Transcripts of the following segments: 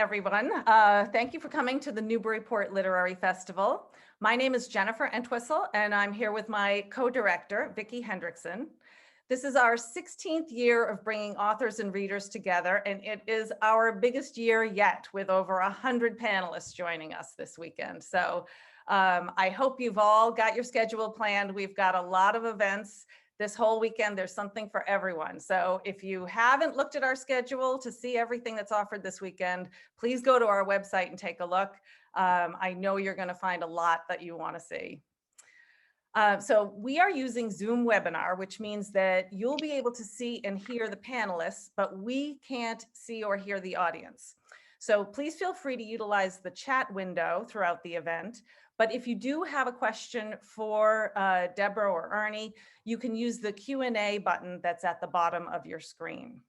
everyone. Thank you for coming to the Newburyport Literary Festival. My name is Jennifer Entwistle, and I'm here with my co-director, Vicki Hendrickson. This is our 16th year of bringing authors and readers together, and it is our biggest year yet, with over 100 panelists joining us this weekend. So I hope you've all got your schedule planned. We've got a lot of events this whole weekend. There's something for everyone. So if you haven't looked at our schedule to see everything that's offered this weekend, please go to our website and take a look. I know you're going to find a lot that you want to see. So we are using Zoom webinar, which means that you'll be able to see and hear the panelists, but we can't see or hear the audience. So please feel free to utilize the chat window throughout the event. But if you do have a question for Deborah or Ernie, you can use the Q&A button that's at the bottom of your screen.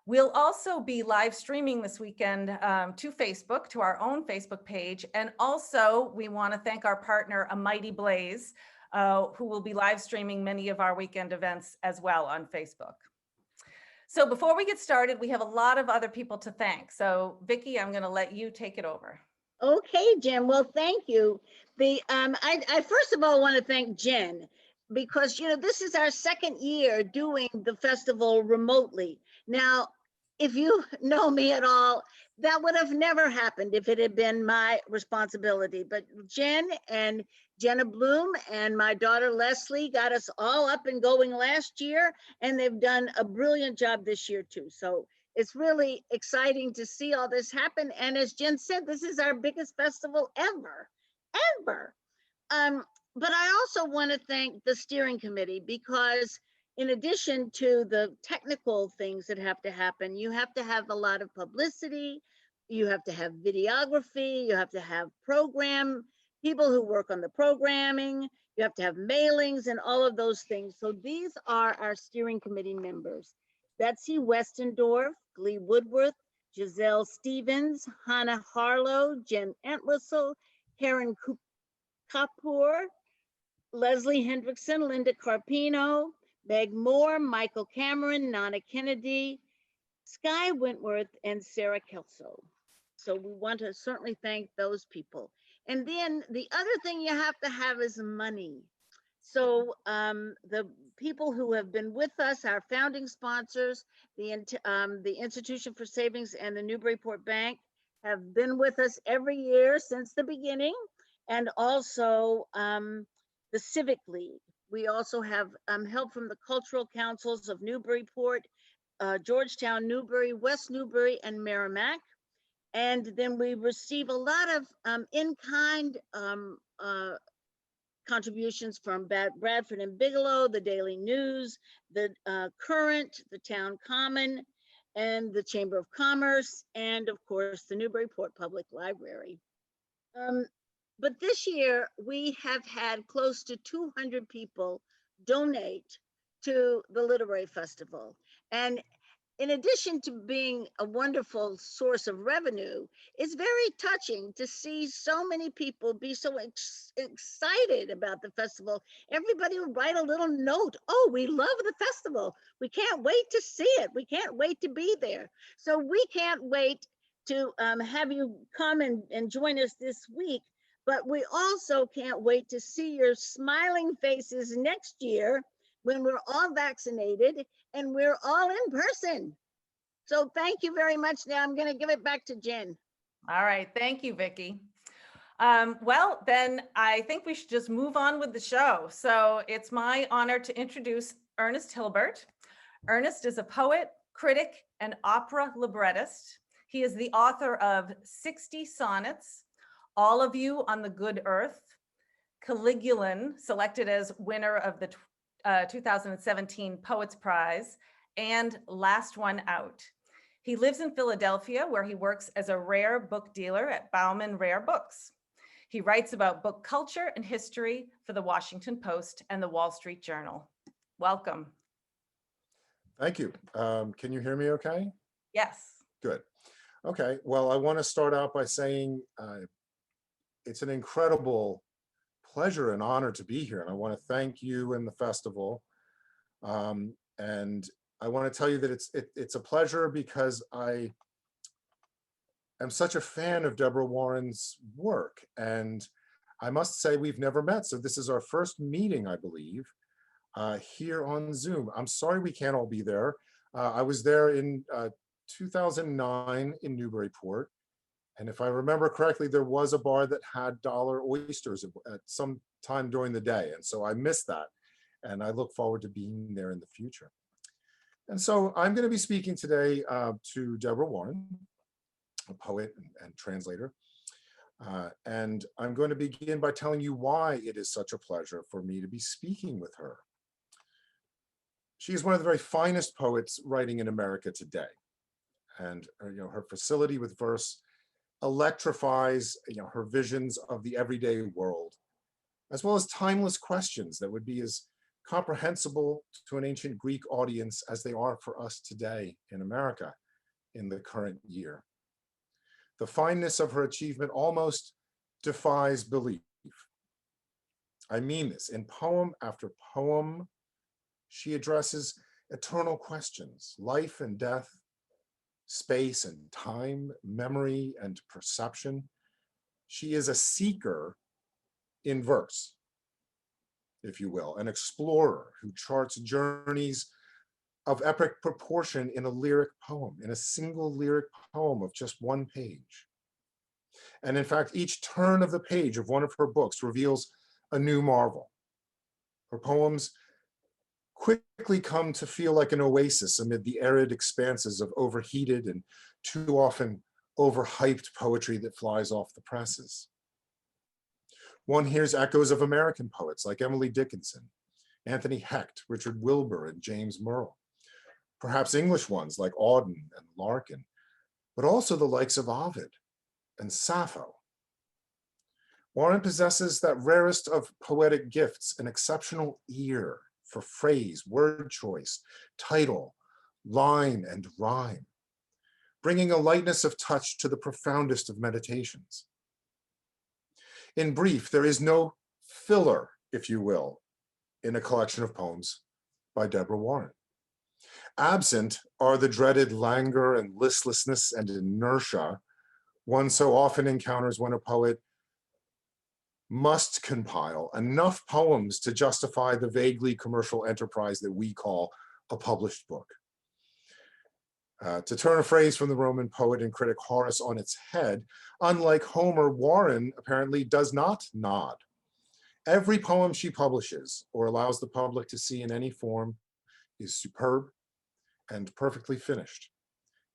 We'll also be live streaming this weekend to Facebook, to our own Facebook page. And also we want to thank our partner, A Mighty Blaze, who will be live streaming many of our weekend events as well on Facebook. So before we get started, we have a lot of other people to thank. So Vicki, I'm going to let you take it over. Okay, Jen. Well, thank you. I first of all want to thank Jen because, you know, this is our second year doing the festival remotely. Now, if you know me at all, that would have never happened if it had been my responsibility. But Jen and Jenna Bloom and my daughter Leslie got us all up and going last year, and they've done a brilliant job this year too. So it's really exciting to see all this happen. And as Jen said, this is our biggest festival ever. But I also want to thank the steering committee because in addition to the technical things that have to happen, you have to have a lot of publicity, you have to have videography, you have to have people who work on the programming, you have to have mailings and all of those things. So these are our steering committee members: Betsy Westendorf, Glee Woodworth, Giselle Stevens, Hannah Harlow, Jen Entwistle, Karen Kapoor, Leslie Hendrickson, Linda Carpino, Meg Moore, Michael Cameron, Nana Kennedy, Sky Wentworth, and Sarah Kelso. So we want to certainly thank those people. And then the other thing you have to have is money. So the people who have been with us, our founding sponsors, the Institution for Savings and the Newburyport Bank, have been with us every year since the beginning, and also the Civic League. We also have help from the cultural councils of Newburyport, Georgetown, Newbury, West Newbury, and Merrimack. And then we receive a lot of in-kind contributions from Bradford and Bigelow, the Daily News, the Current, the Town Common, and the Chamber of Commerce, and of course, the Newburyport Public Library. But this year, we have had close to 200 people donate to the Literary Festival. And in addition to being a wonderful source of revenue, it's very touching to see so many people be so excited about the festival. Everybody would write a little note: oh, we love the festival. We can't wait to see it. We can't wait to be there. So we can't wait to have you come and join us this week. But we also can't wait to see your smiling faces next year when we're all vaccinated and we're all in person. So thank you very much. Now I'm going to give it back to Jen. All right. Thank you, Vicki. Well, then I think we should just move on with the show. So it's my honor to introduce Ernest Hilbert. Ernest is a poet, critic, and opera librettist. He is the author of 60 sonnets, All of You on the Good Earth, Caligula'n, selected as winner of the 2017 Poets Prize, and Last One Out. He lives in Philadelphia, where he works as a rare book dealer at Bauman Rare Books. He writes about book culture and history for the Washington Post and the Wall Street Journal. Welcome. Thank you. Can you hear me okay? Yes. Good. Okay, well, I want to start out by saying it's an incredible pleasure and honor to be here, and I want to thank you and the festival. And I want to tell you that it's a pleasure because am such a fan of Deborah Warren's work, and I must say we've never met. So this is our first meeting, I believe, here on Zoom. I'm sorry we can't all be there. I was there in 2009 in Newburyport. And if I remember correctly, there was a bar that had dollar oysters at some time during the day. And so I missed that. And I look forward to being there in the future. And so I'm going to be speaking today to Deborah Warren, a poet and translator. And I'm going to begin by telling you why it is such a pleasure for me to be speaking with her. She is one of the very finest poets writing in America today. And her facility with verse electrifies her visions of the everyday world, as well as timeless questions that would be as comprehensible to an ancient Greek audience as they are for us today in America in the current year. The fineness of her achievement almost defies belief. I mean this. In poem after poem, she addresses eternal questions, life and death, space and time, memory and perception. She is a seeker in verse, if you will, an explorer who charts journeys of epic proportion in a lyric poem, in a single lyric poem of just one page. And in fact, each turn of the page of one of her books reveals a new marvel. Her poems quickly come to feel like an oasis amid the arid expanses of overheated and too often overhyped poetry that flies off the presses. One hears echoes of American poets like Emily Dickinson, Anthony Hecht, Richard Wilbur, and James Merle. Perhaps English ones like Auden and Larkin, but also the likes of Ovid and Sappho. Warren possesses that rarest of poetic gifts, an exceptional ear for phrase, word choice, title, line, and rhyme, bringing a lightness of touch to the profoundest of meditations. In brief, there is no filler, if you will, in a collection of poems by Deborah Warren. Absent are the dreaded languor and listlessness and inertia one so often encounters when a poet must compile enough poems to justify the vaguely commercial enterprise that we call a published book. To turn a phrase from the Roman poet and critic Horace on its head, unlike Homer, Warren apparently does not nod. Every poem she publishes or allows the public to see in any form is superb and perfectly finished,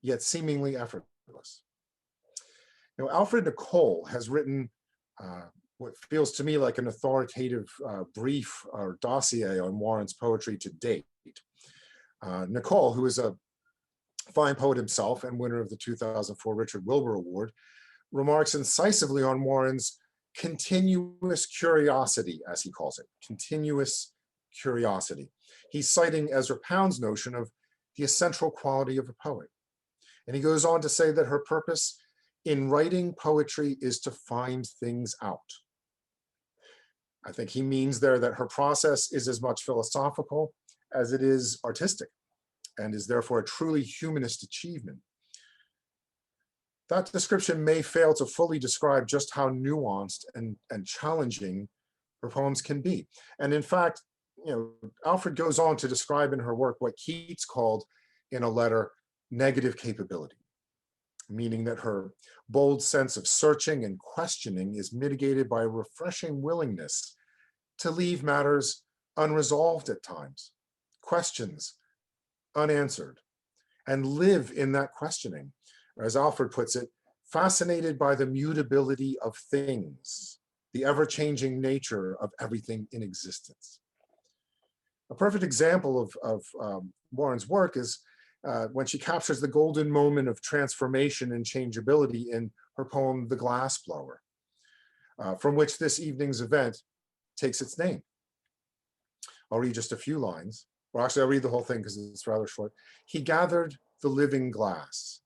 yet seemingly effortless. Alfred Nicole has written what feels to me like an authoritative brief or dossier on Warren's poetry to date. Nicole, who is a fine poet himself and winner of the 2004 Richard Wilbur Award, remarks incisively on Warren's continuous curiosity, as he calls it, continuous curiosity. He's citing Ezra Pound's notion of the essential quality of a poet. And he goes on to say that her purpose in writing poetry is to find things out. I think he means there that her process is as much philosophical as it is artistic, and is therefore a truly humanist achievement. That description may fail to fully describe just how nuanced and challenging her poems can be. And in fact, Alfred goes on to describe in her work what Keats called in a letter negative capability, meaning that her bold sense of searching and questioning is mitigated by a refreshing willingness to leave matters unresolved at times, questions unanswered, and live in that questioning, or as Alfred puts it, fascinated by the mutability of things, the ever-changing nature of everything in existence. A perfect example of Warren's work is when she captures the golden moment of transformation and changeability in her poem, The Glassblower, from which this evening's event takes its name. I'll read just a few lines. Well, actually, I'll read the whole thing because it's rather short. He gathered the living glass,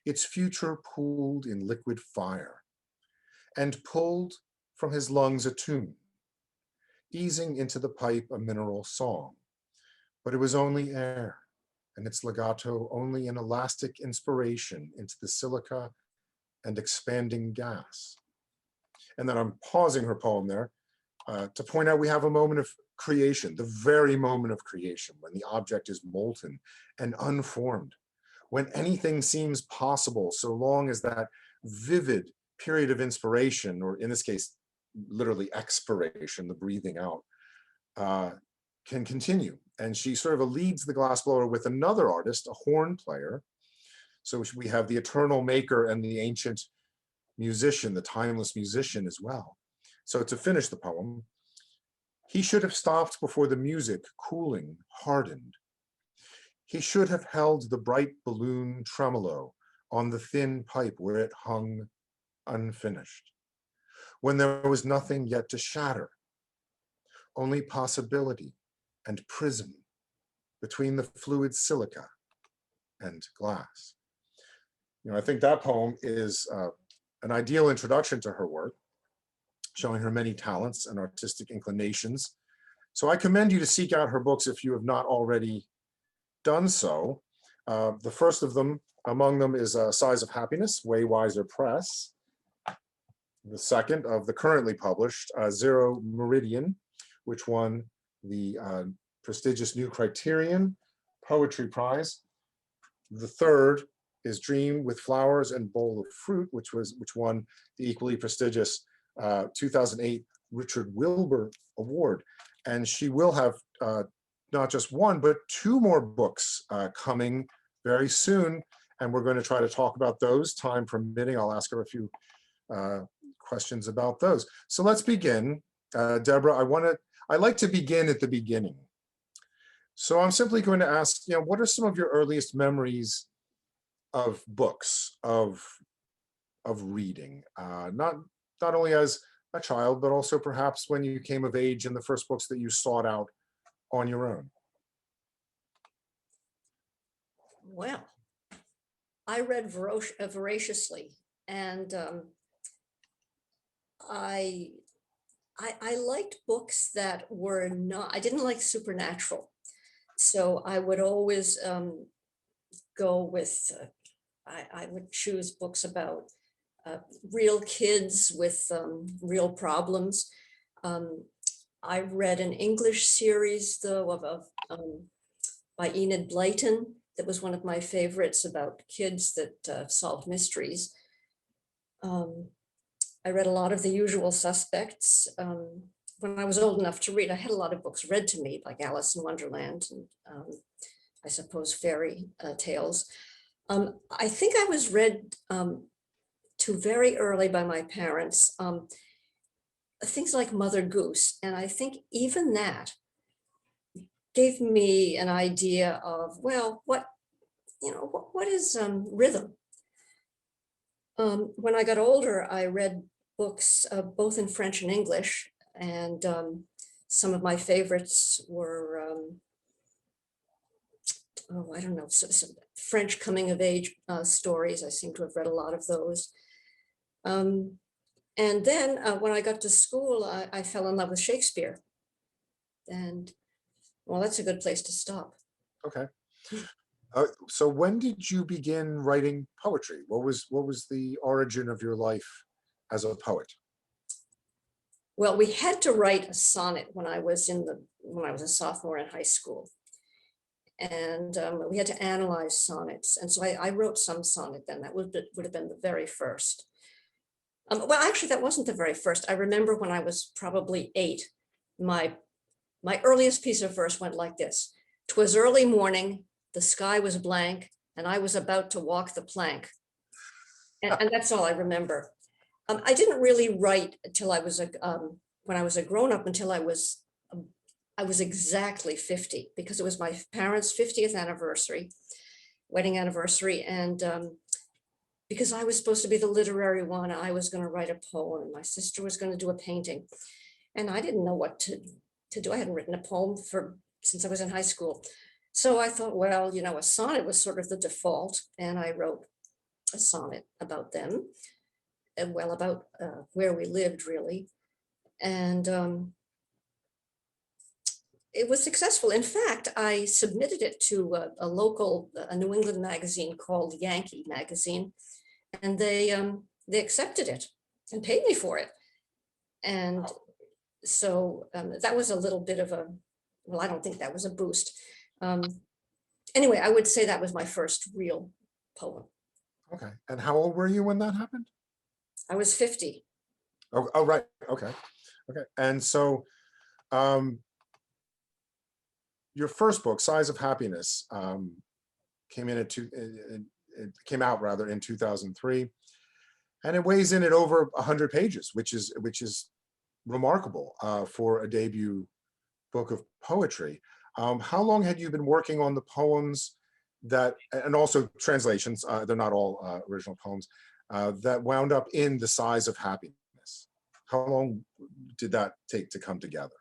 its future pooled in liquid fire, and pulled from his lungs a tune, easing into the pipe a mineral song. But it was only air, and its legato only an elastic inspiration into the silica and expanding gas. And then I'm pausing her poem there to point out we have a moment of creation, the very moment of creation, when the object is molten and unformed, when anything seems possible, so long as that vivid period of inspiration, or in this case, literally expiration, the breathing out, can continue. And she sort of leads the glassblower with another artist, a horn player. So we have the eternal maker and the ancient musician, the timeless musician as well. So to finish the poem, he should have stopped before the music, cooling, hardened. He should have held the bright balloon tremolo on the thin pipe where it hung unfinished, when there was nothing yet to shatter, only possibility and prism between the fluid silica and glass. I think that poem is an ideal introduction to her work, showing her many talents and artistic inclinations. So I commend you to seek out her books if you have not already done so. The first of them, among them, is Size of Happiness, Way Wiser Press. The second of the currently published, Zero Meridian, which won the prestigious New Criterion Poetry Prize. The third is Dream with Flowers and Bowl of Fruit, which won the equally prestigious 2008 Richard Wilbur Award. And she will have not just one, but two more books coming very soon. And we're going to try to talk about those, time permitting. I'll ask her a few questions about those. So let's begin. Deborah, I like to begin at the beginning. So I'm simply going to ask, what are some of your earliest memories of books, of reading, not only as a child, but also perhaps when you came of age and the first books that you sought out on your own? Well, I read voraciously, and I liked books that were not, I didn't like supernatural. So I would always go with, I would choose books about real kids with real problems. I read an English series, though, by Enid Blyton. That was one of my favorites, about kids that solved mysteries. I read a lot of The Usual Suspects. When I was old enough to read, I had a lot of books read to me, like Alice in Wonderland and I suppose fairy tales. I think I was read to very early by my parents, things like Mother Goose. And I think even that gave me an idea of, well, what is rhythm? When I got older, I read books both in French and English, and some of my favorites were, I don't know, some French coming of age stories. I seem to have read a lot of those. And then when I got to school, I fell in love with Shakespeare. And well, that's a good place to stop. Okay. So when did you begin writing poetry? What was the origin of your life as a poet? Well, we had to write a sonnet when I was a sophomore in high school. And we had to analyze sonnets. And so I wrote some sonnet then. That would have been the very first. Well, actually, that wasn't the very first. I remember when I was probably 8, my earliest piece of verse went like this: "'Twas early morning, the sky was blank, and I was about to walk the plank." And that's all I remember. I didn't really write until when I was a grown-up, until I was exactly 50, because it was my parents' 50th anniversary, wedding anniversary. And because I was supposed to be the literary one, I was going to write a poem, and my sister was going to do a painting. And I didn't know what to do. I hadn't written a poem since I was in high school. So I thought, well, a sonnet was sort of the default. And I wrote a sonnet about them, and well, about where we lived, really. And it was successful. In fact, I submitted it to a New England magazine called Yankee Magazine, and they they accepted it and paid me for it. And so that was a little bit of a, well, I don't think that was a boost. Anyway, I would say that was my first real poem. Okay. And how old were you when that happened? I was 50. Oh, right. Okay. Okay. And so your first book, Size of Happiness, came out rather in 2003, and it weighs in at over 100 pages, which is remarkable for a debut book of poetry. How long had you been working on the poems that, and also translations, they're not all original poems, that wound up in The Size of Happiness? How long did that take to come together?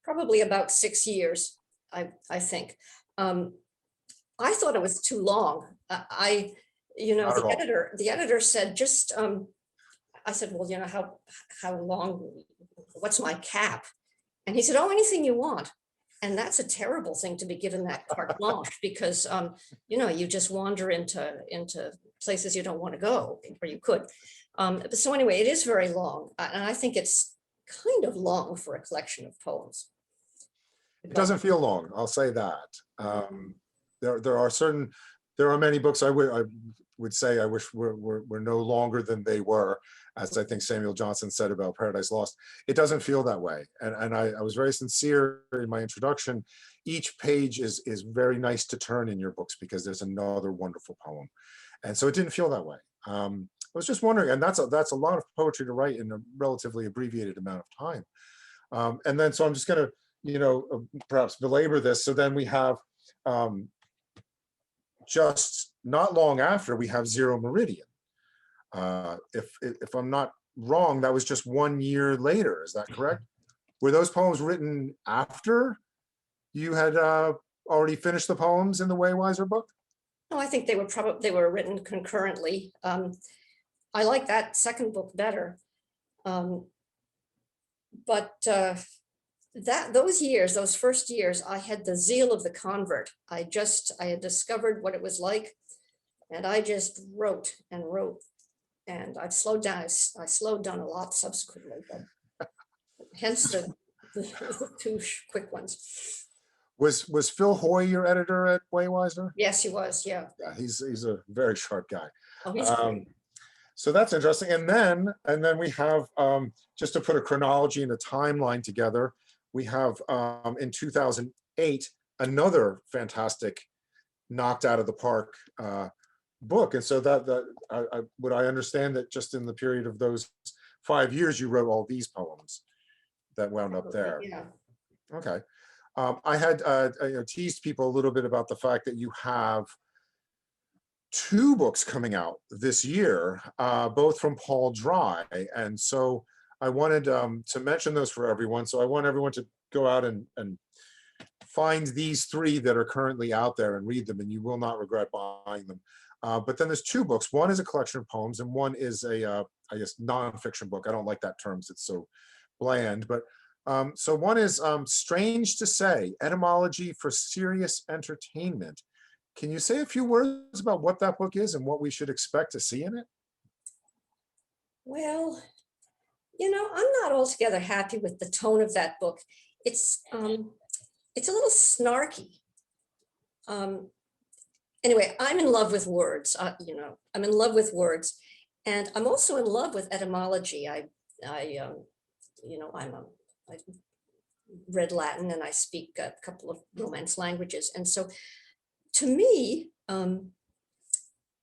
Probably about 6 years, I think. I thought it was too long. The editor said, just, I said, well, how long, what's my cap? And he said, oh, anything you want. And that's a terrible thing to be given that carte blanche, because, you just wander into places you don't want to go, or you could. So anyway, it is very long. And I think it's kind of long for a collection of poems. It doesn't feel long, I'll say that. There are many books I would say I wish were no longer than they were, as I think Samuel Johnson said about Paradise Lost. It doesn't feel that way. And I was very sincere in my introduction. Each page is very nice to turn in your books because there's another wonderful poem. And so it didn't feel that way. I was just wondering, and that's a lot of poetry to write in a relatively abbreviated amount of time. And then, so I'm just gonna, perhaps belabor this. So then we have, just not long after, we have Zero Meridian. If I'm not wrong, that was just 1 year later. Is that correct? Were those poems written after you had already finished the poems in the Waywiser book? No, I think they were written concurrently. I like that second book better. But those first years, I had the zeal of the convert. I had discovered what it was like, and I just wrote and wrote, and I've slowed down. I slowed down a lot subsequently, but hence the two quick ones. Was Phil Hoy your editor at Waywiser? Yes, he was. Yeah. Yeah, he's a very sharp guy. Oh, he's great. So that's interesting. And then we have, just to put a chronology and a timeline together, we have in 2008 another fantastic knocked out of the park book. And so would I understand that just in the period of those 5 years, you wrote all these poems that wound up there? Yeah. Okay. I had teased people a little bit about the fact that you have 2 books coming out this year, both from Paul Dry. And so I wanted to mention those for everyone. So I want everyone to go out and find these 3 that are currently out there and read them, and you will not regret buying them. But then there's 2 books. One is a collection of poems, and one is a, I guess, nonfiction book. I don't like that term, it's so bland. But so one is Strange to Say, Etymology for Serious Entertainment. Can you say a few words about what that book is and what we should expect to see in it? Well, I'm not altogether happy with the tone of that book. It's a little snarky. Anyway, I'm in love with words. I'm in love with words, and I'm also in love with etymology. I read Latin, and I speak a couple of Romance languages, and so to me,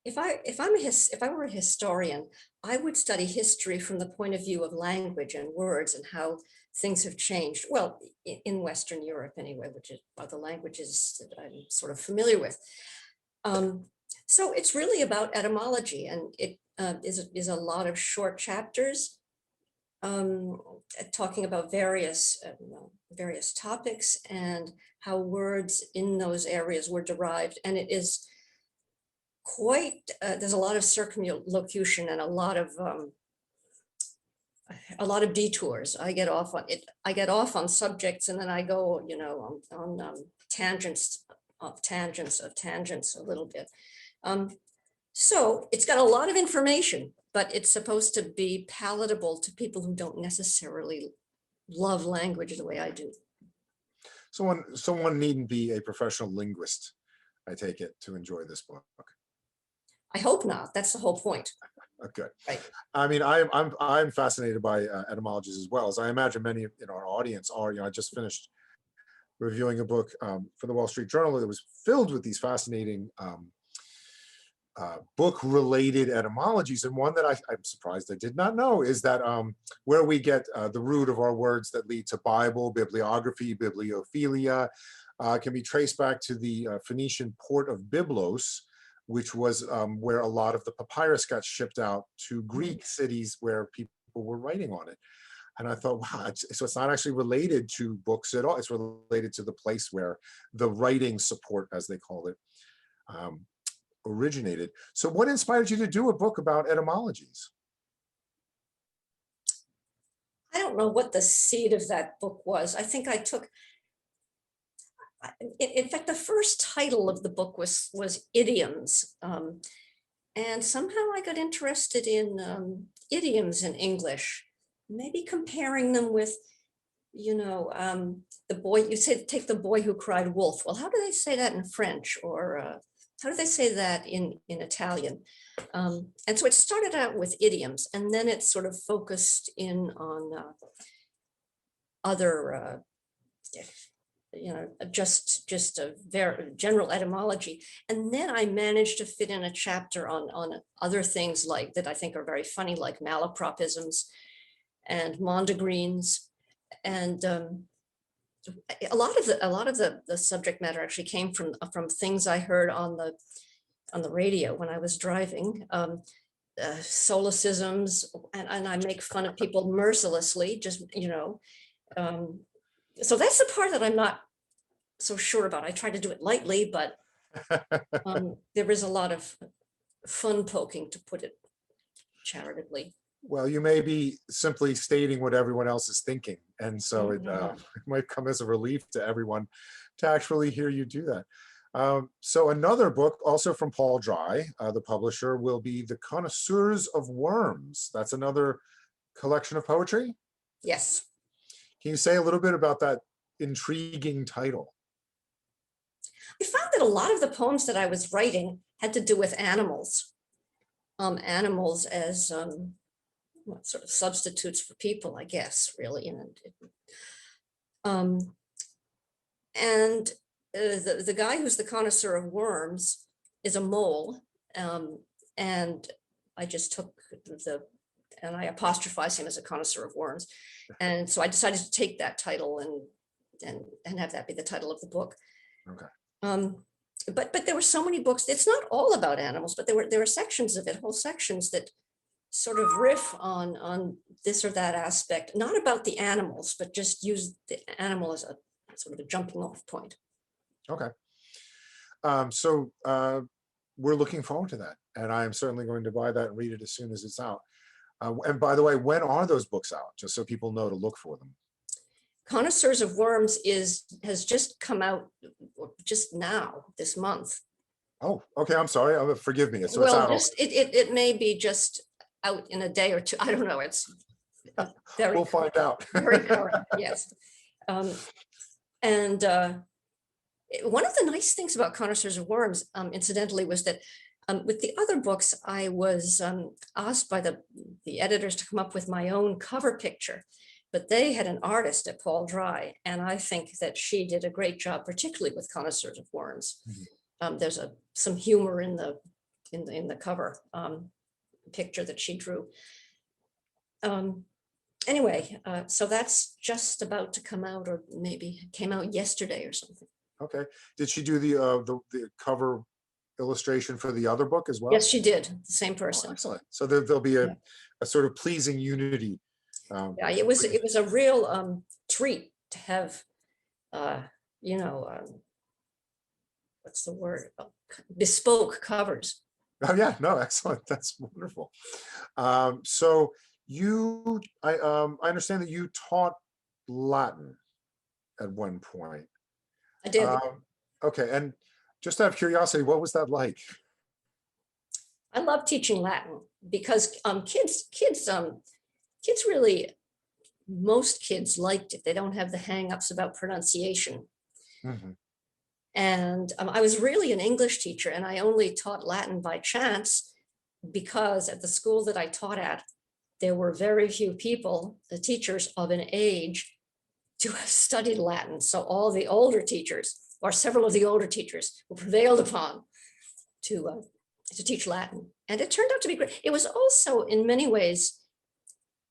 if I were a historian, I would study history from the point of view of language and words and how things have changed. Well, in Western Europe anyway, which are the languages that I'm sort of familiar with. So it's really about etymology, and it is a lot of short chapters talking about various topics and how words in those areas were derived. And it is quite, there's a lot of circumlocution and a lot of detours. I get off on it. I get off on subjects, and then I go, on tangents a little bit. So it's got a lot of information, but it's supposed to be palatable to people who don't necessarily love language the way I do. Someone needn't be a professional linguist, I take it, to enjoy this book. I hope not. That's the whole point. Okay. Right. I mean, I'm fascinated by etymologies as well, as I imagine many in our audience are. I just finished reviewing a book for the Wall Street Journal that was filled with these fascinating book-related etymologies, and one that I'm surprised I did not know is that where we get the root of our words that lead to Bible, bibliography, bibliophilia, can be traced back to the Phoenician port of Byblos, which was where a lot of the papyrus got shipped out to Greek cities where people were writing on it. And I thought, wow, so it's not actually related to books at all. It's related to the place where the writing support, as they call it, originated. So what inspired you to do a book about etymologies? I don't know what the seed of that book was. I think I took, in fact, the first title of the book was idioms. And somehow I got interested in idioms in English, maybe comparing them with, the boy, you say, take the boy who cried wolf. Well, how do they say that in French? Or how do they say that in Italian? And so it started out with idioms, and then it sort of focused in on other, just a very general etymology. And then I managed to fit in a chapter on other things like that I think are very funny, like malapropisms and mondegreens. And a lot of the subject matter actually came from things I heard on the radio when I was driving. Solecisms, and I make fun of people mercilessly, just so that's the part that I'm not so sure about. I try to do it lightly, but there is a lot of fun poking, to put it charitably. Well, you may be simply stating what everyone else is thinking, and so it might come as a relief to everyone to actually hear you do that. So another book, also from Paul Dry, the publisher, will be The Connoisseurs of Worms. That's another collection of poetry? Yes. Can you say a little bit about that intriguing title? I found that a lot of the poems that I was writing had to do with animals. Animals as sort of substitutes for people, I guess, really. And the guy who's the connoisseur of worms is a mole, and I just took and I apostrophize him as a connoisseur of worms, and so I decided to take that title and have that be the title of the book. Okay. But there were so many books. It's not all about animals, but there were sections of it, whole sections that sort of riff on this or that aspect, not about the animals, but just use the animal as a sort of a jumping off point. Okay. So we're looking forward to that, and I'm certainly going to buy that and read it as soon as it's out. And by the way, when are those books out? Just so people know to look for them. Connoisseurs of Worms has just come out just now, this month. Oh, okay. I'm sorry. Forgive me. So Well, it's out. it may be just out in a day or two. I don't know. It's very we'll find out. Very current, yes. And one of the nice things about Connoisseurs of Worms, incidentally, was that with the other books, I was asked by the editors to come up with my own cover picture, but they had an artist at Paul Dry, and I think that she did a great job, particularly with Connoisseurs of Worms. Mm-hmm. There's some humor in the cover picture that she drew. Anyway, so that's just about to come out, or maybe came out yesterday or something. Okay. Did she do the cover illustration for the other book as well? Yes, she did. The same person. Oh, excellent. So there'll be a sort of pleasing unity. Yeah, it was a real treat to have, what's the word? Bespoke covers. Oh yeah, no, excellent. That's wonderful. So I understand that you taught Latin at one point. I did. Okay, and just out of curiosity, what was that like? I love teaching Latin because kids really, most kids liked it. They don't have the hang-ups about pronunciation. Mhm. And I was really an English teacher, and I only taught Latin by chance because at the school that I taught at, there were very few people, the teachers of an age to have studied Latin. So all the older teachers, or several of the older teachers, were prevailed upon to teach Latin. And it turned out to be great. It was also in many ways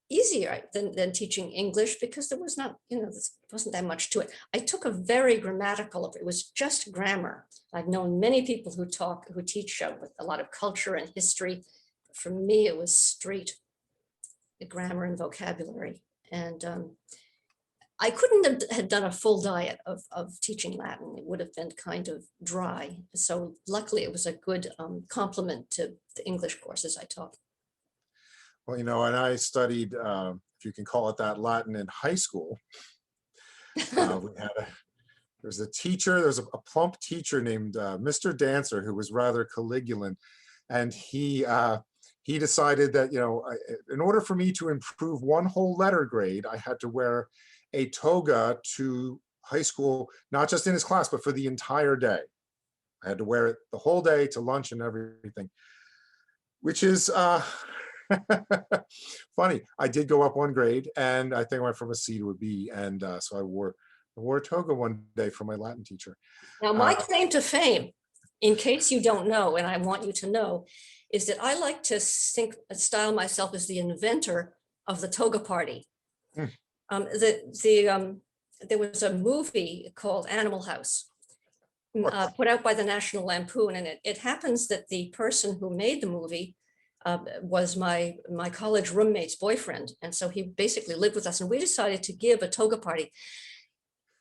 easier than teaching English because there was not, there wasn't that much to it. I took a very grammatical, it was just grammar. I've known many people who teach with a lot of culture and history. For me, it was straight grammar and vocabulary. And I couldn't have done a full diet of teaching Latin. It would have been kind of dry. So luckily it was a good complement to the English courses I taught. Well, and I studied, if you can call it that, Latin in high school. There was a teacher, there was a plump teacher named Mr. Dancer who was rather Caligulan. And he decided that, in order for me to improve one whole letter grade, I had to wear a toga to high school, not just in his class, but for the entire day. I had to wear it the whole day to lunch and everything, which is funny. I did go up one grade, and I think I went from a C to a B, and so I wore a toga one day for my Latin teacher. Now, my claim to fame, in case you don't know, and I want you to know, is that I like to style myself as the inventor of the toga party. There was a movie called Animal House, put out by the National Lampoon, and it happens that the person who made the movie was my college roommate's boyfriend, and so he basically lived with us, and we decided to give a toga party.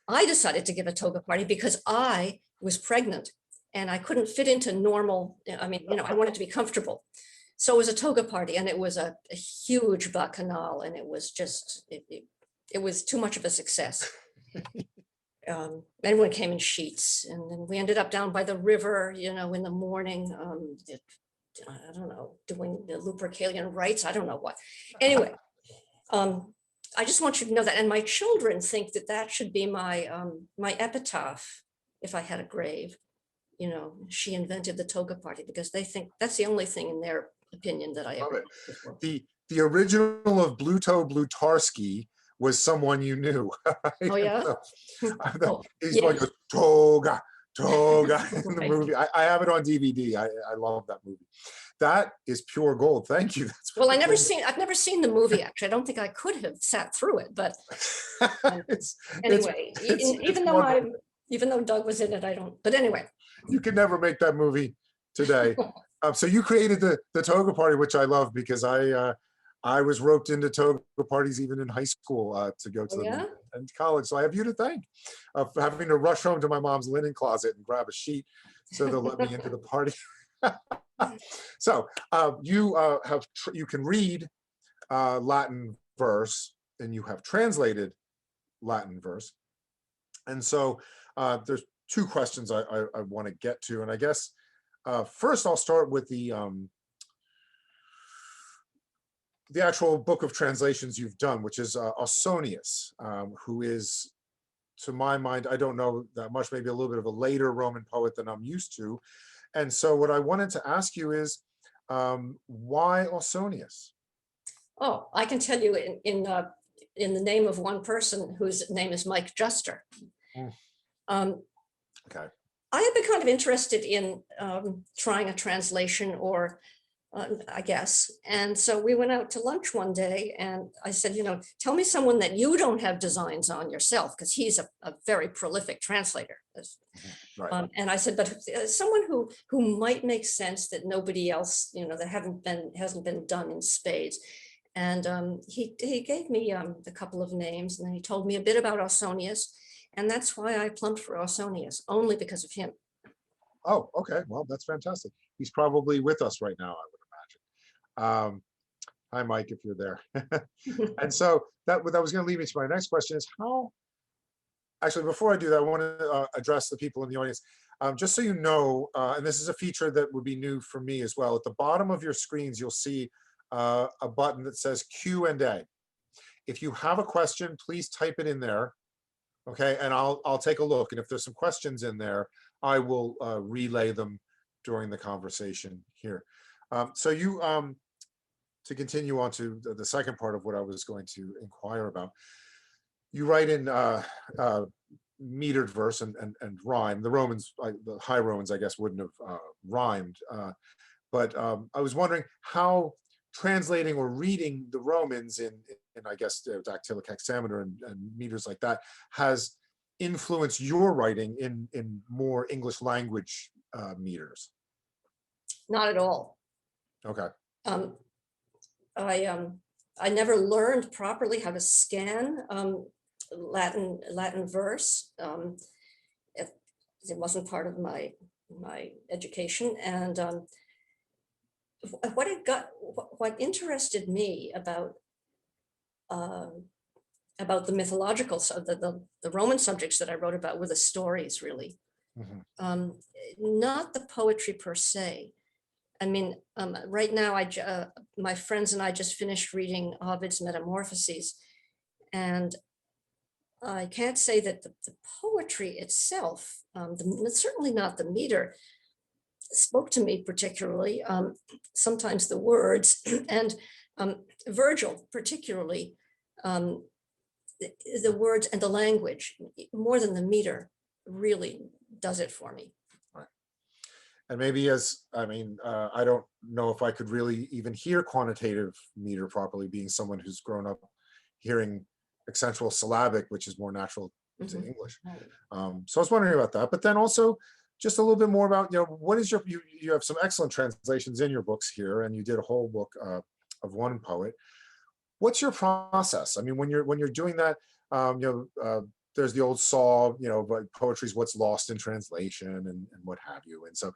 I decided to give a toga party because I was pregnant and I couldn't fit into normal, I wanted to be comfortable. So it was a toga party, and it was a huge bacchanal, and it was just, it was too much of a success. Everyone came in sheets, and then we ended up down by the river, in the morning, I don't know, doing the Lupercalian rites, I don't know what. Anyway, I just want you to know that, and my children think that should be my my epitaph if I had a grave. She invented the toga party, because they think that's the only thing in their opinion that I ever. The original of Bluto Blutarski was someone you knew. Right? Oh yeah. He's going to toga in the movie. I have it on DVD. I love that movie. That is pure gold. Thank you. Well, I've never seen the movie, actually. I don't think I could have sat through it, but anyway, even though Doug was in it, I don't, but anyway. You could never make that movie today. So you created the toga party, which I love, because I was roped into toga parties even in high school to go to them in college. So I have you to thank of having to rush home to my mom's linen closet and grab a sheet so they'll let me into the party. So you can read Latin verse, and you have translated Latin verse. And so there's two questions I want to get to. And I guess first I'll start with the actual book of translations you've done, which is Ausonius, who is, to my mind, I don't know that much, maybe a little bit of a later Roman poet than I'm used to. And so what I wanted to ask you is, why Ausonius? Oh, I can tell you in the name of one person whose name is Mike Juster. Okay. I had been kind of interested in trying a translation, or I guess. And so we went out to lunch one day, and I said, tell me someone that you don't have designs on yourself, because he's a very prolific translator. Right. And I said, but someone who might make sense that nobody else, that hasn't been done in spades. And he gave me a couple of names, and then he told me a bit about Ausonius. And that's why I plumped for Ausonius, only because of him. Oh, okay. Well, that's fantastic. He's probably with us right now, I would imagine. Hi, Mike, if you're there. And so that was going to lead me to my next question is how, actually, before I do that, I want to address the people in the audience. Just so you know, and this is a feature that would be new for me as well, at the bottom of your screens, you'll see a button that says Q&A. If you have a question, please type it in there, okay? And I'll take a look. And if there's some questions in there, I will relay them during the conversation here. So you, to continue on to the second part of what I was going to inquire about, you write in metered verse and rhyme. The Romans, the High Romans, I guess, wouldn't have rhymed. But I was wondering how translating or reading the Romans in I guess, dactylic hexameter and meters like that has influenced your writing in more English language meters. Not at all. Okay. I never learned properly how to scan Latin verse. It wasn't part of my education, and what interested me about the mythological, so the Roman subjects that I wrote about were the stories, really. Mm-hmm. Not the poetry per se. I mean, right now, my friends and I just finished reading Ovid's Metamorphoses, and I can't say that the poetry itself, certainly not the meter, spoke to me particularly. Sometimes the words, and Virgil particularly, the words and the language, more than the meter, really does it for me. Right. And maybe I don't know if I could really even hear quantitative meter properly, being someone who's grown up hearing accentual syllabic, which is more natural to English. So I was wondering about that, but then also just a little bit more about, what is you have some excellent translations in your books here, and you did a whole book of one poet. What's your process? I mean, when you're doing that, there's the old saw, but poetry is what's lost in translation and what have you. And so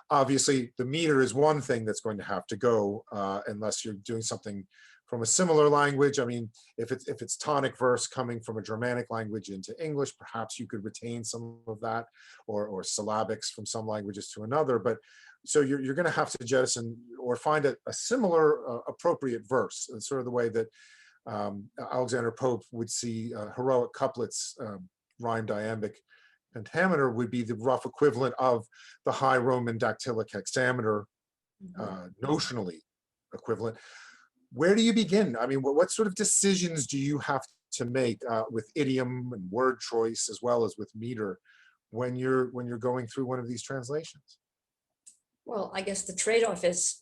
obviously the meter is one thing that's going to have to go unless you're doing something from a similar language. I mean, if it's tonic verse coming from a Germanic language into English, perhaps you could retain some of that, or syllabics from some languages to another. But so you're going to have to jettison or find a similar appropriate verse, sort of the way that Alexander Pope would see heroic couplets, rhymed iambic pentameter would be the rough equivalent of the High Roman dactylic hexameter, notionally equivalent. Where do you begin? I mean, what sort of decisions do you have to make with idiom and word choice, as well as with meter, when you're going through one of these translations? Well, I guess the trade-off is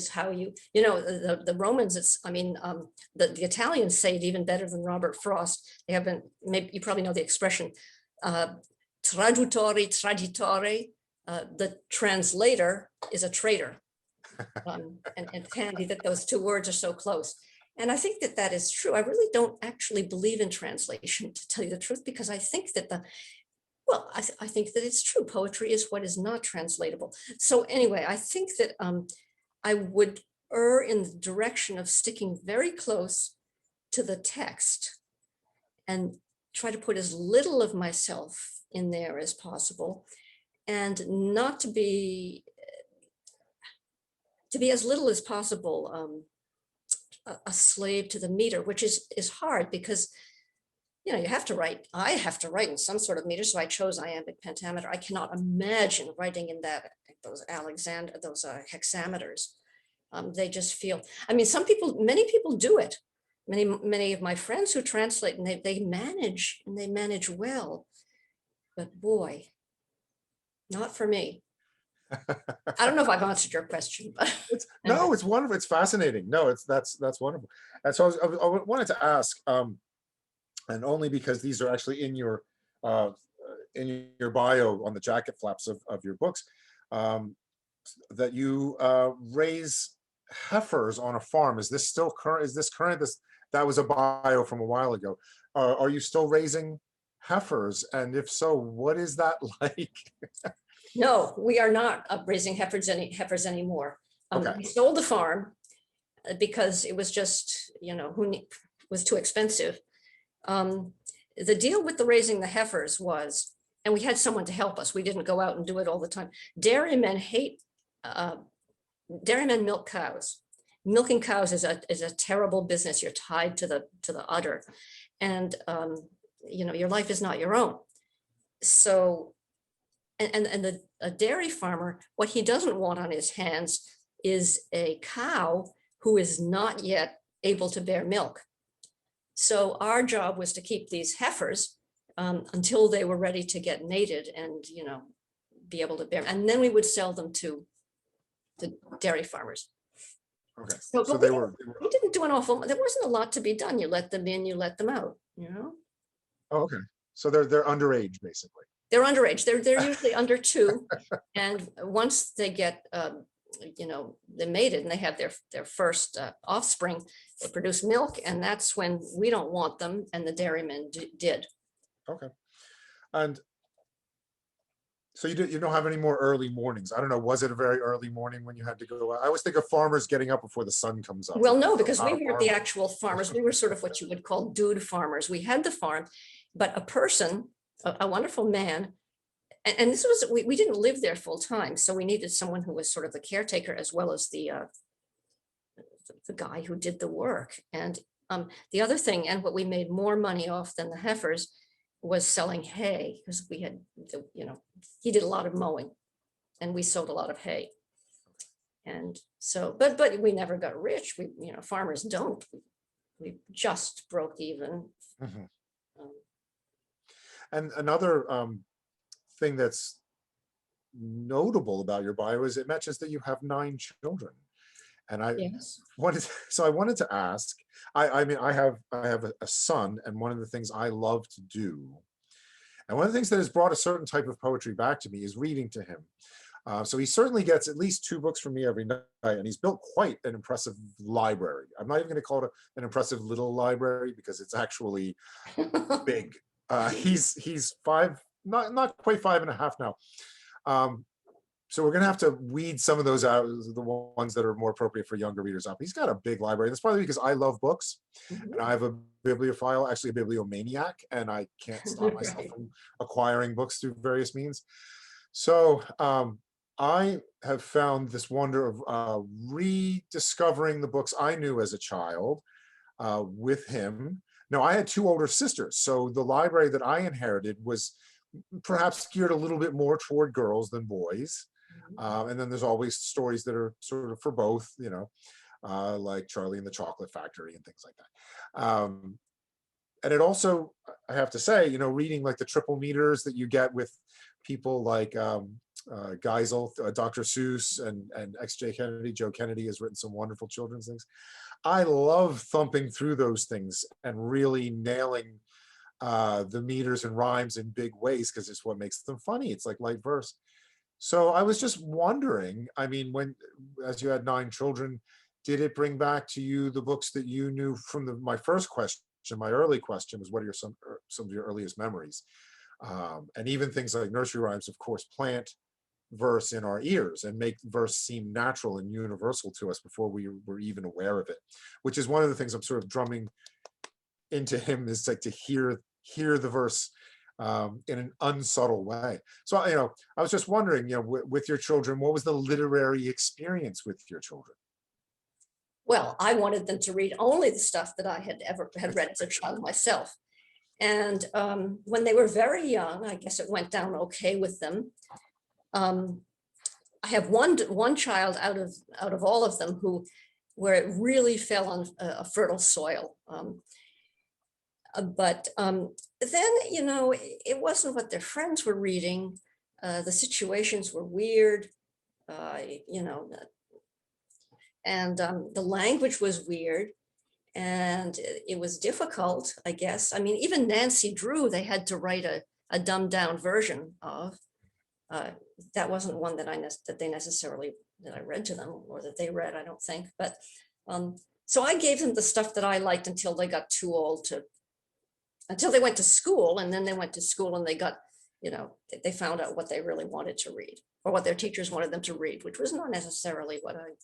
how the Romans. The Italians say it even better than Robert Frost. They haven't. Maybe you probably know the expression, traduttore traditore. The translator is a traitor. And it's handy that those two words are so close. And I think that is true. I really don't actually believe in translation, to tell you the truth, because I think that I think that it's true. Poetry is what is not translatable. So anyway, I think that I would err in the direction of sticking very close to the text and try to put as little of myself in there as possible, and not to be as little as possible a slave to the meter, which is hard because you have to write. I have to write in some sort of meter, so I chose iambic pentameter. I cannot imagine writing in those hexameters. They just feel. I mean, many people do it. Many of my friends who translate, and they manage, and they manage well. But boy, not for me. I don't know if I've answered your question, but no, it's wonderful. It's fascinating. No, that's wonderful. And so I wanted to ask, and only because these are actually in your bio on the jacket flaps of your books, that you raise heifers on a farm. Is this still current? Is this current? That was a bio from a while ago. Are you still raising heifers? And if so, what is that like? No, we are not raising heifers anymore. Okay. We sold the farm because it was just, was too expensive. The deal with the raising the heifers was, and we had someone to help us. We didn't go out and do it all the time. Dairymen hate, dairymen milk cows. Milking cows is a terrible business. You're tied to the udder, and your life is not your own. So, and a dairy farmer, what he doesn't want on his hands is a cow who is not yet able to bear milk. So our job was to keep these heifers until they were ready to get mated and, be able to bear. And then we would sell them to the dairy farmers. Okay. So, So but they we, were, we didn't do an awful, there wasn't a lot to be done. You let them in, you let them out, oh, okay. So they're underage, basically. They're underage. They're usually under 2. And once they get, they're mated and they have their first offspring, they produce milk, and that's when we don't want them, and the dairymen did. Okay. And so you don't have any more early mornings. I don't know, was it a very early morning when you had to go out? I always think of farmers getting up before the sun comes up. Well, no, because Not we a weren't the farmer. actual farmers. We were sort of what you would call dude farmers. We had the farm, but a person, a wonderful man, and this was, we didn't live there full time, so we needed someone who was sort of the caretaker as well as the guy who did the work. And the other thing, and what we made more money off than the heifers, was selling hay, because we had, he did a lot of mowing, and we sold a lot of hay. And so, but we never got rich. We, farmers don't. We just broke even. Mhm. And another thing that's notable about your bio is it mentions that you have 9 children. And I Yes. I wanted to ask, I mean, I have a son, and one of the things I love to do, and one of the things that has brought a certain type of poetry back to me is reading to him. So he certainly gets at least 2 books from me every night, and he's built quite an impressive library. I'm not even going to call it an impressive little library, because it's actually big. He's 5, not quite 5.5 now. So we're gonna have to weed some of those out, the ones that are more appropriate for younger readers up. He's got a big library. That's probably because I love books, Mhm. and I have a bibliophile, actually a bibliomaniac, and I can't stop myself Right. from acquiring books through various means. So I have found this wonder of rediscovering the books I knew as a child with him. Now, I had 2 older sisters, so the library that I inherited was perhaps geared a little bit more toward girls than boys. And then there's always stories that are sort of for both, like Charlie and the Chocolate Factory and things like that. And it also, I have to say, reading like the triple meters that you get with people like Geisel, Dr. Seuss, and X.J. Kennedy. Joe Kennedy has written some wonderful children's things. I love thumping through those things and really nailing the meters and rhymes in big ways, because it's what makes them funny. It's like light verse. So I was just wondering, I mean, as you had 9 children, did it bring back to you the books that you knew from my first question? My early question was, what are some of your earliest memories? And even things like nursery rhymes, of course, plant verse in our ears and make verse seem natural and universal to us before we were even aware of it, which is one of the things I'm sort of drumming into him, is like to hear the verse in an unsubtle way. So I was just wondering, with your children, what was the literary experience with your children? Well, I wanted them to read only the stuff that I had read as a child myself. And when they were very young, I guess it went down okay with them. I have one child out of all of them where it really fell on a fertile soil. But then, it wasn't what their friends were reading. The situations were weird, and the language was weird, and it was difficult, I guess. I mean, even Nancy Drew, they had to write a dumbed down version of. That wasn't one that I read to them, or that they read, I don't think. But so I gave them the stuff that I liked until they got too old until they went to school, and then they went to school and they got, they found out what they really wanted to read, or what their teachers wanted them to read, which was not necessarily what I.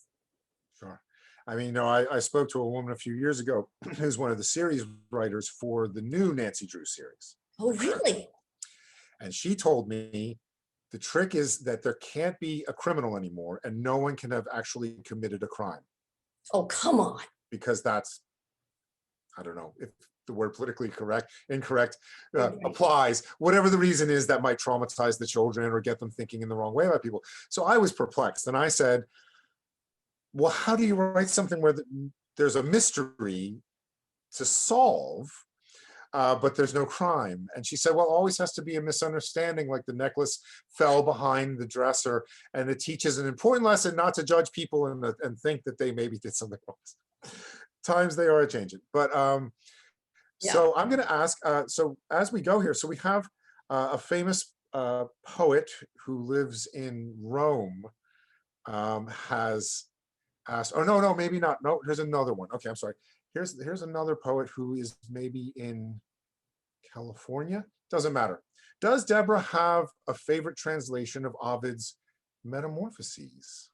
Sure. I mean, I spoke to a woman a few years ago who's one of the series writers for the new Nancy Drew series. Oh, really? And she told me the trick is that there can't be a criminal anymore and no one can have actually committed a crime, Oh, come on. because that's, I don't know if the word politically incorrect Right. applies, whatever the reason is that might traumatize the children or get them thinking in the wrong way about people. So I was perplexed and I said, well, how do you write something where there's a mystery to solve, but there's no crime? And she said, well, always has to be a misunderstanding, like the necklace fell behind the dresser, and it teaches an important lesson not to judge people and think that they maybe did something wrong. Times they are a changing. But so I'm going to ask, so as we go here, so we have a famous poet who lives in Rome, has asked, oh, no, maybe not. No, here's another one. Okay, I'm sorry. Here's another poet who is maybe in California. Doesn't matter. Does Deborah have a favorite translation of Ovid's Metamorphoses?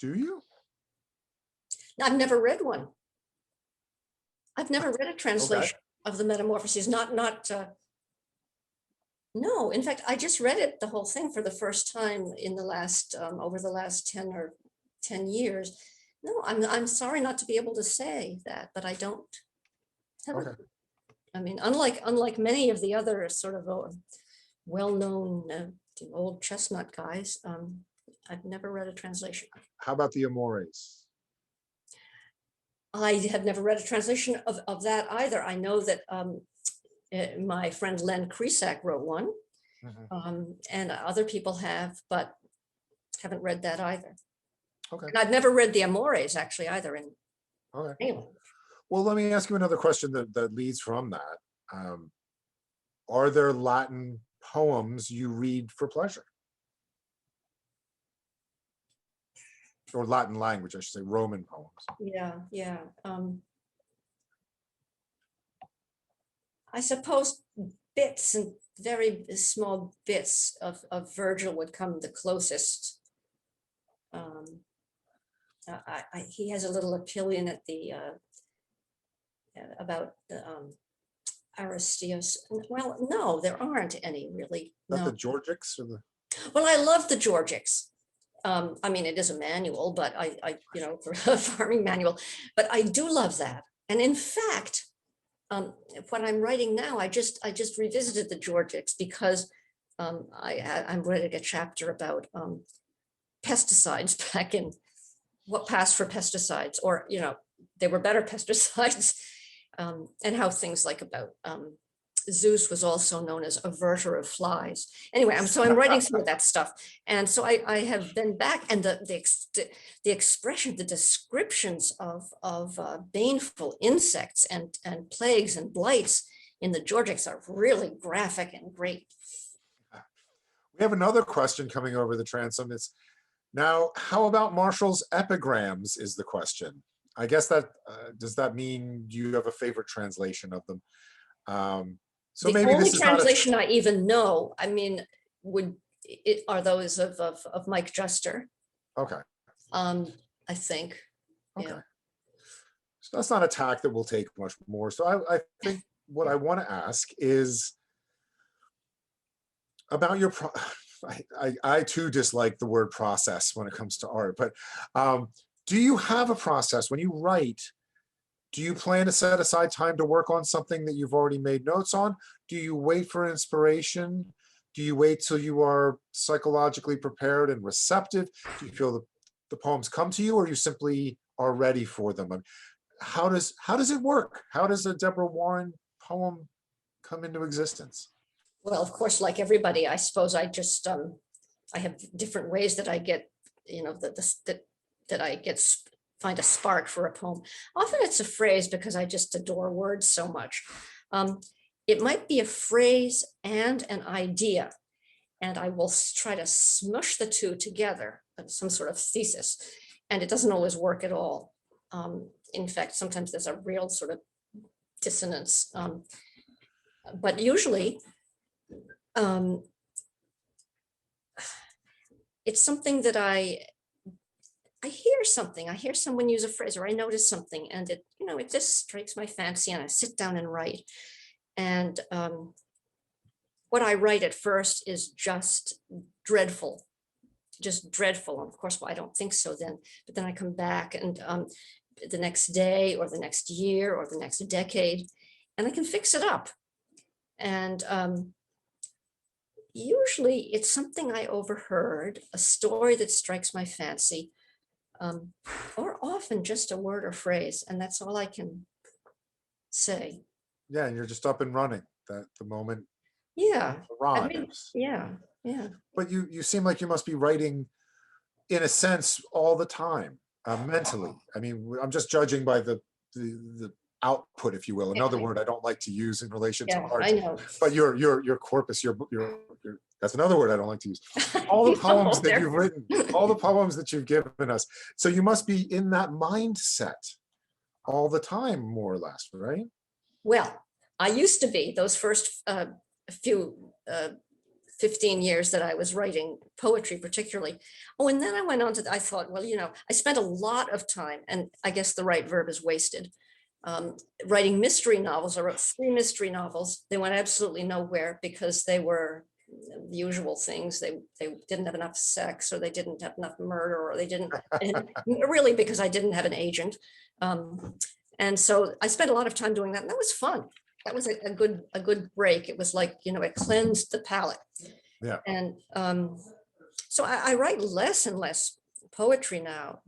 Do you? I've never read one. I've never read a translation of the Metamorphoses. No, in fact, I just read it, the whole thing, for the first time in the last, over the last 10 years. No, I'm sorry not to be able to say that, but I don't have Okay. I mean, unlike many of the other sort of well-known old chestnut guys, I've never read a translation. How about the Amores? I have never read a translation of that either. I know that my friend Len Krisak wrote one, and other people have, but haven't read that either. Okay. And I've never read the Amores actually either in England. Well, let me ask you another question that leads from that. Are there Latin poems you read for pleasure? Or Latin language, I should say, Roman poems. Yeah. I suppose bits and very small bits of Virgil would come the closest. He has a little Appian at the about the Aristeas. Well, no, there aren't any really. Is that No. the Georgics or the? Well, I love the Georgics. I mean, it is a manual, but for a farming manual, but I do love that. And in fact, what I'm writing now, I just revisited the Georgics because I'm writing a chapter about pesticides back in what passed for pesticides, or they were better pesticides, and how things like about Zeus was also known as averter of flies. Anyway, so I'm writing some of that stuff, and so I have been back, and the expression, the descriptions of baneful insects and plagues and blights in the Georgics are really graphic and great. We have another question coming over the transom. It's now, how about Marshall's epigrams is the question. I guess that, does that mean you have a favorite translation of them? So the maybe only this is translation I even know, I mean, are those of Mike Juster. Okay. I think. Okay. Yeah. So that's not a tack that will take much more. So I think what I want to ask is about your I too dislike the word process when it comes to art, but do you have a process when you write? Do you plan to set aside time to work on something that you've already made notes on? Do you wait for inspiration? Do you wait till you are psychologically prepared and receptive? Do you feel the poems come to you, or you simply are ready for them? I mean, how does it work? How does a Deborah Warren poem come into existence? Well, of course, like everybody, I suppose I just I have different ways that I get, that I get find a spark for a poem. Often it's a phrase because I just adore words so much. It might be a phrase and an idea, and I will try to smush the two together, some sort of thesis, and it doesn't always work at all. In fact, sometimes there's a real sort of dissonance, but usually it's something that I hear something, I hear someone use a phrase, or I notice something, and it just strikes my fancy, and I sit down and write. And what I write at first is just dreadful. Just dreadful. And of course, well, I don't think so then, but then I come back and the next day or the next year or the next decade, and I can fix it up. And usually it's something I overheard, a story that strikes my fancy, or often just a word or phrase, and that's all I can say. Yeah, and you're just up and running that the moment Yeah, I arrives. mean, yeah, yeah. But you seem like you must be writing, in a sense, all the time, mentally. I mean, I'm just judging by the output, if you will. Another word I don't like to use in relation to Yeah, art. I know. But your corpus, your that's another word I don't like to use. All the poems that you've written, all the poems that you've given us. So you must be in that mindset all the time, more or less, right? Well, I used to be those first few 15 years that I was writing poetry particularly. Oh, and then I went on to, I thought, well, you know, I spent a lot of time, and I guess the right verb is wasted, writing mystery novels. I wrote 3 mystery novels. They went absolutely nowhere because they were the usual things. They didn't have enough sex, or they didn't have enough murder, or they didn't, and really because I didn't have an agent. And so I spent a lot of time doing that, and that was fun. That was a good break. It was like, you know, it cleansed the palate. Yeah. And so I write less and less poetry now,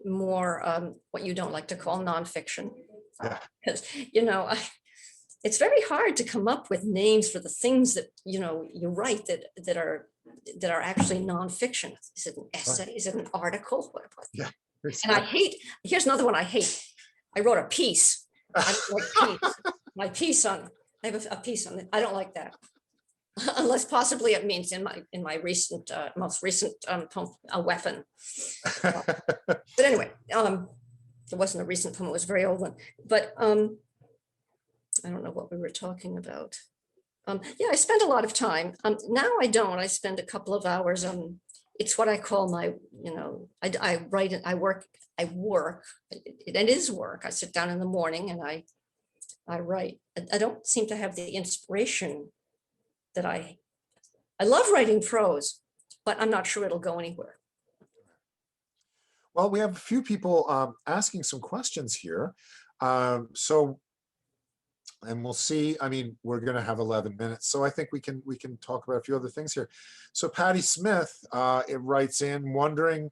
more what you don't like to call nonfiction. Yeah. Because, you know, it's very hard to come up with names for the things that, you know, you write that are actually nonfiction. Is it an essay? Is it an article? What? Yeah. And I hate, here's another one I hate. I wrote a piece. I don't like piece. My piece on, I have a piece on it. I don't like that. Unless possibly it means in my recent, most recent poem, a weapon. But anyway, it wasn't a recent poem, it was a very old one. But I don't know what we were talking about. Yeah, I spent a lot of time. Now I don't. I spend a couple of hours. It's what I call my, you know, I write and I work. It is work. I sit down in the morning and I write. I don't seem to have the inspiration that I love writing prose, but I'm not sure it'll go anywhere. Well, we have a few people asking some questions here. So, and we'll see. I mean, we're going to have 11 minutes, so I think we can talk about a few other things here. So Patty Smith it writes in wondering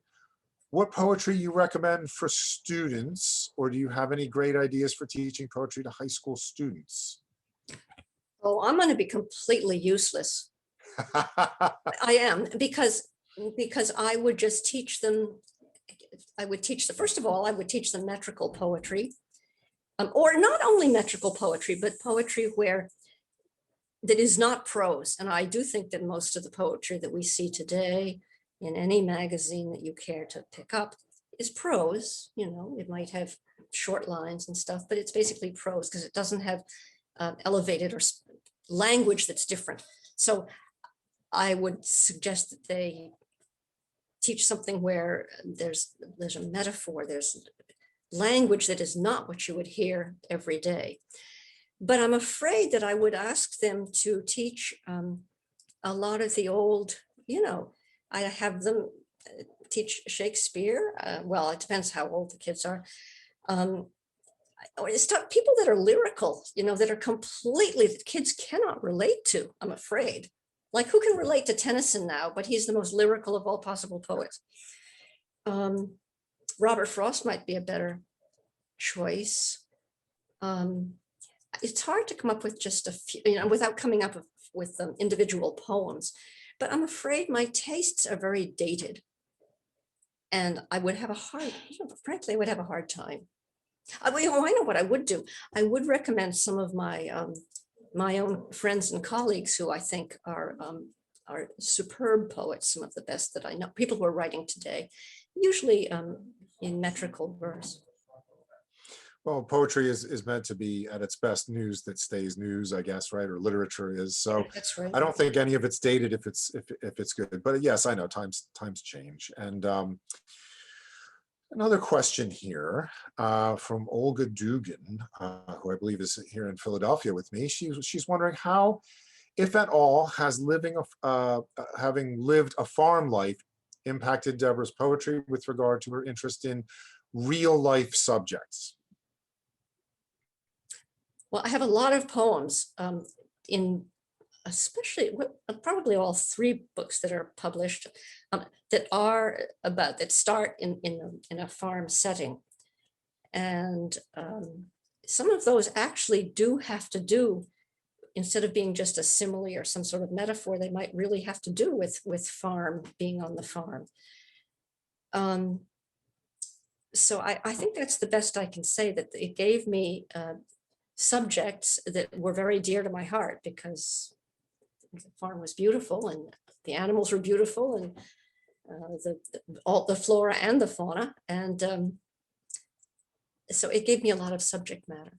what poetry you recommend for students, or do you have any great ideas for teaching poetry to high school students? Oh, I'm going to be completely useless. I am, because I would just teach them. I would teach them, first of all, I would teach them metrical poetry, or not only metrical poetry, but poetry that is not prose. And I do think that most of the poetry that we see today in any magazine that you care to pick up is prose. You know, it might have short lines and stuff, but it's basically prose because it doesn't have elevated or language that's different. So I would suggest that they teach something where there's a metaphor, there's language that is not what you would hear every day. But I'm afraid that I would ask them to teach a lot of the old, you know, I have them teach Shakespeare. Well, it depends how old the kids are. It's people that are lyrical, you know, that are completely, that kids cannot relate to, I'm afraid. Like, who can relate to Tennyson now, but he's the most lyrical of all possible poets. Robert Frost might be a better choice. It's hard to come up with just a few, you know, without coming up with individual poems, but I'm afraid my tastes are very dated. And I would have a hard, frankly, I would have a hard time. I know what I would do. I would recommend some of my my own friends and colleagues who I think are superb poets, some of the best that I know, people who are writing today, usually in metrical verse. Well, poetry is meant to be at its best news that stays news, I guess, right? Or literature is. So that's right. I don't think any of it's dated if it's good. But yes, I know times change. And another question here from Olga Dugan, who I believe is here in Philadelphia with me. She's wondering how If at all, has having lived a farm life impacted Deborah's poetry with regard to her interest in real life subjects? Well, I have a lot of poems in especially probably all 3 books that are published that start in a farm setting. And some of those actually do have to do, instead of being just a simile or some sort of metaphor, they might really have to do with farm, being on the farm. So I think that's the best I can say, that it gave me subjects that were very dear to my heart, because the farm was beautiful and the animals were beautiful, and all the flora and the fauna. And so it gave me a lot of subject matter.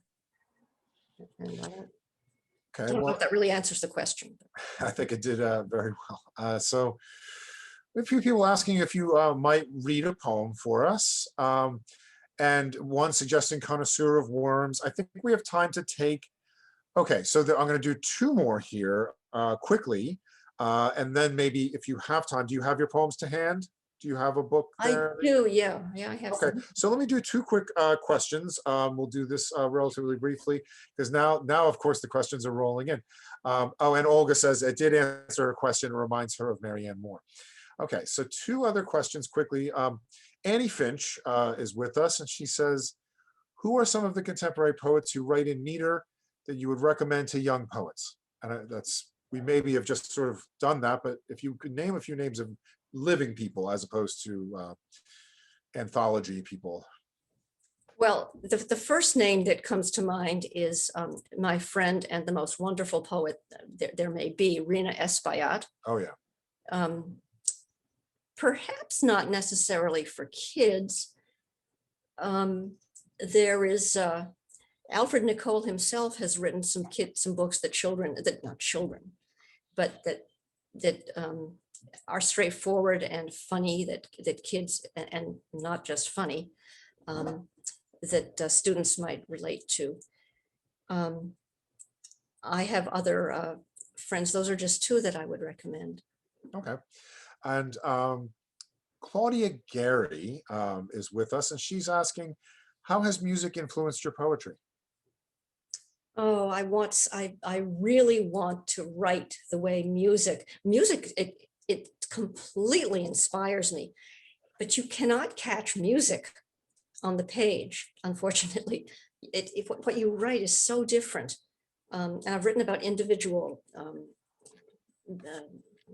And I Okay, don't know well, if that really answers the question. I think it did very well. So a few people asking if you might read a poem for us. And one suggesting Connoisseur of Worms. I think we have time to take, okay, so I'm going to do 2 more here quickly. And then maybe if you have time, do you have your poems to hand? Do you have a book there? I do, yeah, I have. Okay, so let me do 2 quick questions. We'll do this relatively briefly, because now, of course, the questions are rolling in. Oh, and Olga says it did answer a question, reminds her of Marianne Moore. Okay, so 2 other questions quickly. Annie Finch is with us, and she says, who are some of the contemporary poets who write in meter that you would recommend to young poets? And we maybe have just sort of done that, but if you could name a few names of living people as opposed to anthology people. Well, the first name that comes to mind is my friend and the most wonderful poet there may be, Rina Espaillat. Oh, yeah. Perhaps not necessarily for kids. There is Alfred Nicole himself has written some books that not children, but that are straightforward and funny, that kids, and not just funny, that students might relate to. I have other friends. Those are just 2 that I would recommend. Okay. And Claudia Gary is with us, and she's asking, how has music influenced your poetry? Oh, I really want to write the way music, it completely inspires me, but you cannot catch music on the page, unfortunately. What you write is so different. And I've written about individual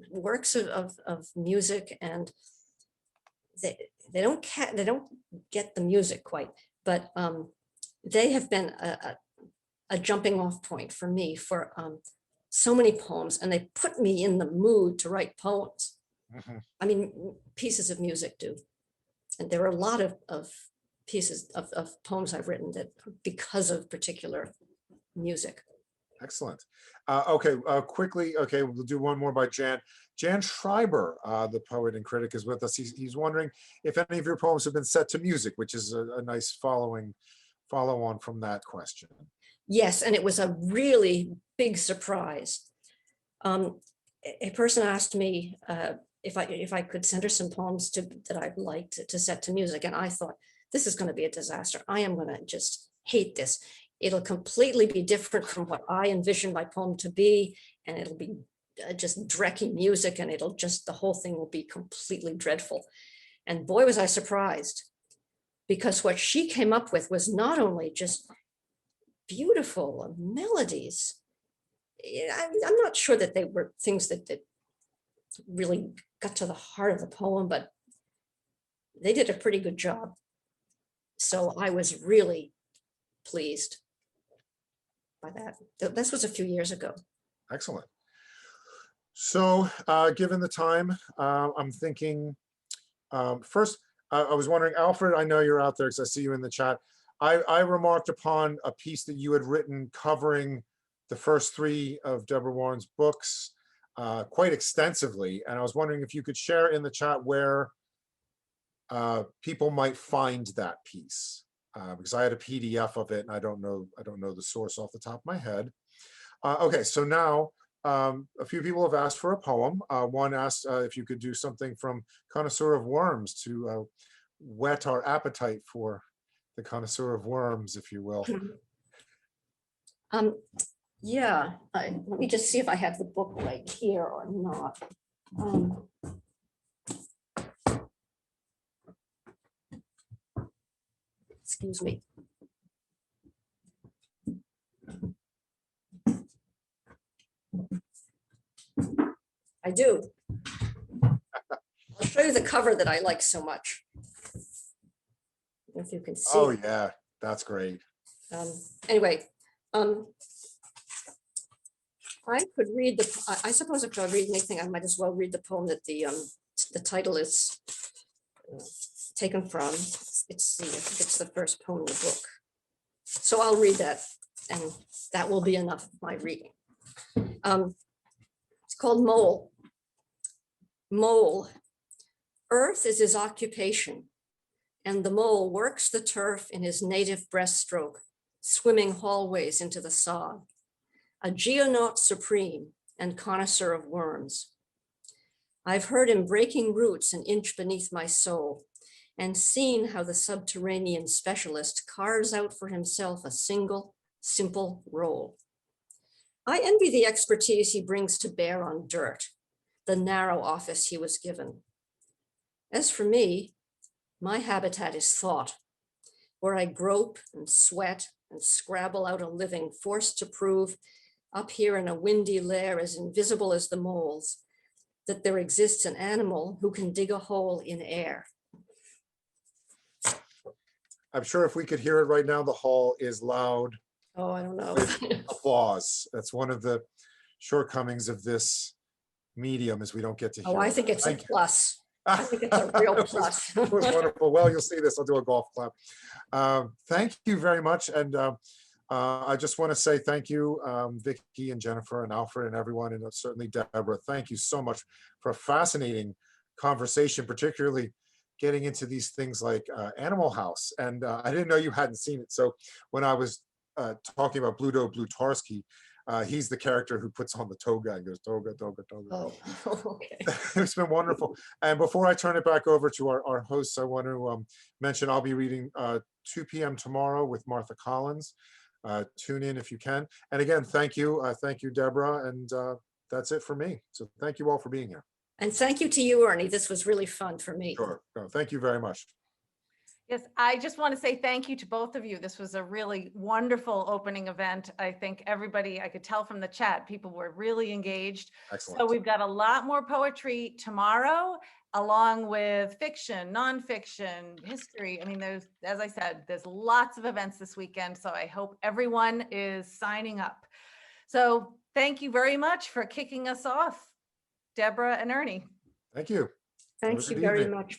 works of music, and they don't get the music quite, but they have been a jumping off point for me for so many poems, and they put me in the mood to write poems. Mhm. I mean, pieces of music do. And there are a lot of pieces of poems I've written that because of particular music. Excellent. Okay, quickly, okay, we'll do one more by Jan. Jan Schreiber, the poet and critic, is with us. He's wondering if any of your poems have been set to music, which is a nice follow on from that question. Yes, and it was a really big surprise. A person asked me if I could send her some poems that I'd like to set to music, and I thought, this is going to be a disaster. I am going to just hate this. It'll completely be different from what I envisioned my poem to be, and it'll be just drecky music, and the whole thing will be completely dreadful. And boy, was I surprised, because what she came up with was not only just beautiful melodies. I'm not sure that they were things that really got to the heart of the poem, but they did a pretty good job. So I was really pleased by that. This was a few years ago. Excellent. So given the time, I'm thinking, first, I was wondering, Alfred, I know you're out there because I see you in the chat. I remarked upon a piece that you had written covering the first 3 of Deborah Warren's books quite extensively. And I was wondering if you could share in the chat where people might find that piece, because I had a PDF of it and I don't know the source off the top of my head. Okay, so now a few people have asked for a poem. One asked if you could do something from Connoisseur of Worms to whet our appetite for the Connoisseur of Worms, if you will. Yeah, let me just see if I have the book right here or not. Excuse me. I do. I'll show you the cover that I like so much. If you can see. Oh it. yeah, that's great. Anyway, I could read I suppose if I read anything, I might as well read the poem that the title is taken from. It's the first poem in the book. So I'll read that, and that will be enough of my reading. It's called Mole. Mole. Earth is his occupation, and the mole works the turf in his native breaststroke, swimming hallways into the sod. A geonaut supreme and connoisseur of worms. I've heard him breaking roots an inch beneath my soul, and seen how the subterranean specialist carves out for himself a single, simple role. I envy the expertise he brings to bear on dirt, the narrow office he was given. As for me, my habitat is thought, where I grope and sweat and scrabble out a living, forced to prove, up here in a windy lair as invisible as the moles, that there exists an animal who can dig a hole in air. I'm sure if we could hear it right now, the hall is loud Oh, I don't know. with applause. That's one of the shortcomings of this medium, is we don't get to hear. Oh, I it. think it's a Thank you. plus. I think it's a real plus. It was wonderful. Well, you'll see this. I'll do a golf clap. Thank you very much. And I just want to say thank you, Vicki and Jennifer and Alfred and everyone, and certainly Deborah. Thank you so much for a fascinating conversation, particularly getting into these things like Animal House. And I didn't know you hadn't seen it. So when I was talking about Bluto Blutarski, he's the character who puts on the toga and goes, toga, toga, toga. Oh, okay. It's been wonderful. And before I turn it back over to our hosts, I want to mention I'll be reading 2 p.m. tomorrow with Martha Collins. Tune in if you can. And again, thank you, Deborah. And that's it for me. So thank you all for being here. And thank you to you, Ernie. This was really fun for me. Sure. No, thank you very much. Yes, I just want to say thank you to both of you. This was a really wonderful opening event. I think everybody, I could tell from the chat, people were really engaged. Excellent. So we've got a lot more poetry tomorrow, along with fiction, nonfiction, history. I mean, there's, as I said, there's lots of events this weekend. So I hope everyone is signing up. So thank you very much for kicking us off, Deborah and Ernie. Thank you. Thank you very much.